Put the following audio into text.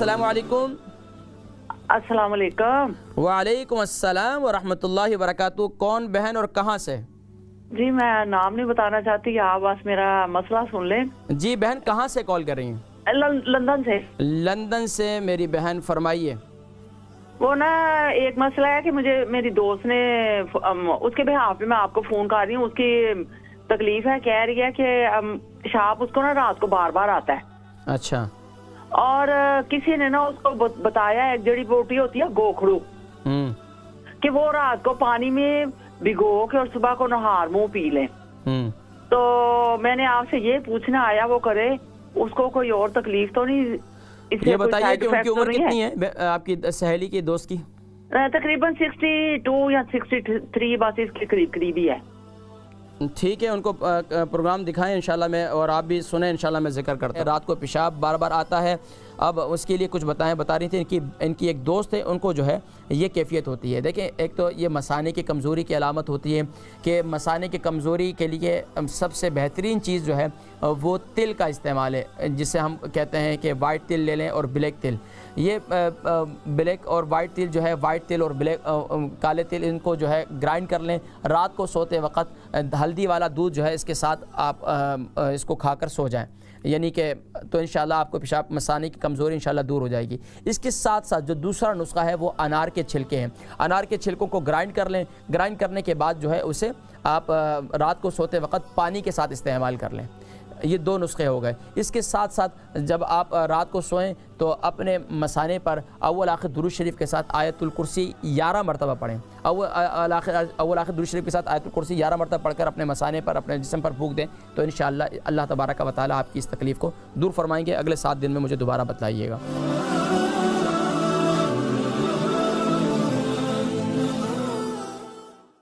अस्सलाम वालेकुम। अस्सलाम वालेकुम। वालेकुम अस्सलाम व रहमतुल्लाहि व बरकातुहू। कौन बहन और कहाँ से? जी मैं नाम नहीं बताना चाहती, आप बस मेरा मसला सुन लें। जी बहन, कहाँ से कॉल कर रही हैं? लंदन से। लंदन से मेरी बहन, फरमाइए। वो ना एक मसला है कि मुझे मेरी दोस्त ने उसके बिहाफ पे मैं आपको फोन कर रही हूँ। उसकी तकलीफ है, कह रही है कि पेशाब उसको ना रात को बार बार आता है। अच्छा। और किसी ने ना उसको बताया, एक जड़ी बूटी होती है गोखड़ू, कि वो रात को पानी में भिगो के और सुबह को नहार मुंह पी लें। तो मैंने आपसे ये पूछना आया, वो करे उसको कोई और तकलीफ तो नहीं? ये बताइए कि उनकी उम्र कितनी है आपकी सहेली की, दोस्त की? तकरीबन 62 या 63 बस इसके करीब ही है। ठीक है, उनको प्रोग्राम दिखाएं इंशाल्लाह मैं, और आप भी सुने इंशाल्लाह मैं जिक्र करता हूँ। रात को पेशाब बार बार आता है, अब उसके लिए कुछ बता रही थी कि इनकी एक दोस्त है, उनको जो है ये कैफियत होती है। देखें, एक तो ये मसाने की कमज़ोरी की अलामत होती है कि मसाने की कमज़ोरी के लिए सबसे बेहतरीन चीज़ जो है वो तिल का इस्तेमाल है, जिसे हम कहते हैं कि वाइट तिल ले लें और ब्लैक तिल। ये ब्लैक और वाइट तिल जो है, वाइट तिल और ब्लैक काले तिल, इनको जो है ग्राइंड कर लें। रात को सोते वक्त हल्दी वाला दूध जो है इसके साथ आप इसको खाकर सो जाएं, यानी कि तो इंशाल्लाह आपको पेशाब मसाने की कमज़ोरी इंशाल्लाह दूर हो जाएगी। इसके साथ साथ जो दूसरा नुस्खा है वो अनार के छिलके हैं। अनार के छिलकों को ग्राइंड कर लें। ग्राइंड करने के बाद जो है उसे आप रात को सोते वक्त पानी के साथ इस्तेमाल कर लें। ये दो नुस्खे हो गए। इसके साथ साथ जब आप रात को सोएं तो अपने मसाने पर अव्वल आखिर दुरूद शरीफ के साथ आयतुल कुर्सी 11 मरतबा पढ़ें। अव्वल आखिर दुरूद शरीफ के साथ आयतुल कुर्सी 11 मरतबा पढ़कर अपने मसाने पर, अपने जिस्म पर फूंक दें, तो इंशाअल्लाह अल्लाह तबारक व तआला आपकी इस तकलीफ़ को दूर फरमाएंगे। अगले 7 दिन में मुझे दोबारा बतलाइएगा।